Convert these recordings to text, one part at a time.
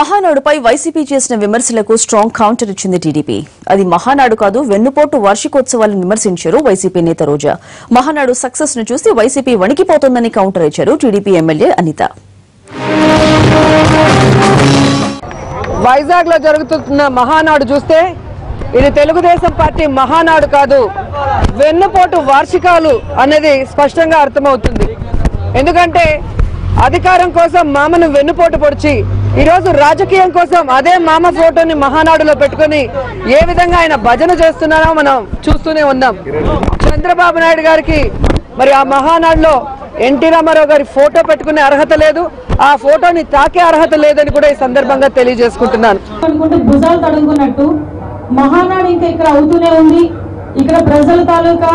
మహానాడుపై YCP చేసిన విమర్శలకు strong counter ఇచ్చింది టీడీపీ. అది మహానాడు కాదు, వెన్నుపోటు వార్షికోత్సవాలను విమర్శించారు వైసీపీ నేత రోజా. మహానాడు సక్సెస్ ను చూసి వైసీపీ వణికిపోతోందని కౌంటర్ ఇచ్చారు టీడీపీ ఎమ్మెల్యే అనిత. వైజాగ్ లో జరుగుతున్న మహానాడు చూస్తే ఇది తెలుగుదేశం పార్టీ మహానాడు కాదు, వెన్నుపోటు వార్షికాలు అనేది స్పష్టంగా అర్థమవుతుంది. ఎందుకంటే అధికారం కోసం మామను వెన్నుపోటు పొడిచి ఈరోజు రాజకీయం కోసం అదే మామ ఫోటోని మహానాడులో పెట్టుకుని ఏ విధంగా ఆయన భజన చేస్తున్నారో మనం చూస్తూనే ఉన్నాం. చంద్రబాబు నాయుడు గారికి మరి ఆ మహానాడులో ఎన్టీ రామారావు గారి ఫోటో పెట్టుకునే అర్హత లేదు, ఆ ఫోటోని తాకే అర్హత లేదని కూడా ఈ సందర్భంగా తెలియజేసుకుంటున్నాను. భుజాలు తడుగున్నట్టు మహానాడు ఇంకా ఇక్కడ అవుతూనే ఉంది. ఇక్కడ ప్రజల తాలూకా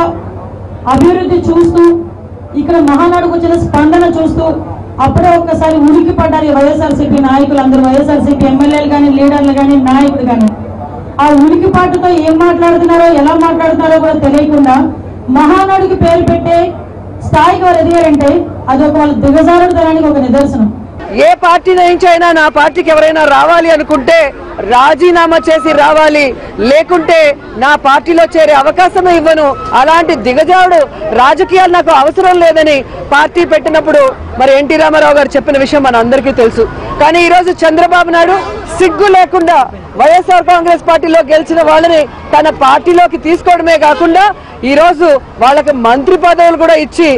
అభివృద్ధి చూస్తూ, ఇక్కడ మహానాడుకు వచ్చిన స్పందన చూస్తూ అప్పుడే ఒక్కసారి ఉనికి పడ్డారు వైఎస్ఆర్సీపీ నాయకులు అందరూ, వైఎస్ఆర్సీపీ ఎమ్మెల్యేలు కానీ, లీడర్లు కానీ, నాయకులు కానీ. ఆ ఉనికిపాటుతో ఏం మాట్లాడుతున్నారో, ఎలా మాట్లాడుతున్నారో కూడా తెలియకుండా మహానాడుకి పేరు పెట్టే స్థాయికి వారు ఎదిగారంటే అది ఒక వాళ్ళ దిగజారుదనానికి ఒక నిదర్శనం. ఏ పార్టీ నుంచి అయినా నా పార్టీకి ఎవరైనా రావాలి అనుకుంటే రాజీనామా చేసి రావాలి, లేకుంటే నా పార్టీలో చేరే అవకాశమే ఇవ్వను. అలాంటి దిగజారుడు రాజకీయాలు నాకు అవసరం లేదని పార్టీ పెట్టినప్పుడు మరి ఎన్టీ రామారావు గారు చెప్పిన విషయం మన అందరికీ తెలుసు. కానీ ఈరోజు చంద్రబాబు నాయుడు సిగ్గు లేకుండా వైఎస్ఆర్ కాంగ్రెస్ పార్టీలో గెలిచిన వాళ్ళని తన పార్టీలోకి తీసుకోవడమే కాకుండా ఈరోజు వాళ్ళకి మంత్రి పదవులు కూడా ఇచ్చి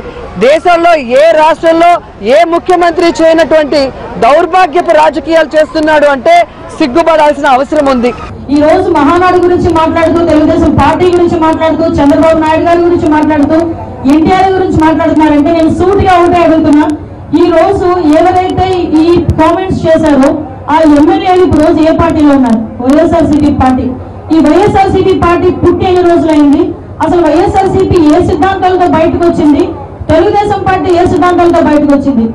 దేశంలో ఏ రాష్ట్రంలో ఏ ముఖ్యమంత్రి చేయనటువంటి దౌర్భాగ్యపు రాజకీయాలు చేస్తున్నాడు అంటే సిగ్గుపడాల్సిన అవసరం ఉంది. ఈ రోజు మహానాడు గురించి మాట్లాడుతూ, తెలుగుదేశం పార్టీ గురించి మాట్లాడుతూ, చంద్రబాబు నాయుడు గారి గురించి మాట్లాడుతూ, ఎన్టీఆర్ గురించి మాట్లాడుతున్నారంటే నేను సూటిగా ఒకటే అడుగుతున్నా. ఈ రోజు ఎవరైతే ఈ కామెంట్స్ చేశారో ఆ ఎమ్మెల్యేలు ఇప్పుడు రోజు ఏ పార్టీలో ఉన్నారు? వైఎస్ఆర్సీపీ పార్టీ. ఈ వైఎస్ఆర్సీపీ పార్టీ పుట్టి ఎన్ని రోజులైంది? అసలు వైఎస్ఆర్సీపీ ఏ సిద్ధాంతాలతో బయటకు వచ్చింది? తెలుగుదేశం పార్టీ ఏ సిద్ధాంతాలతో బయటకు వచ్చింది?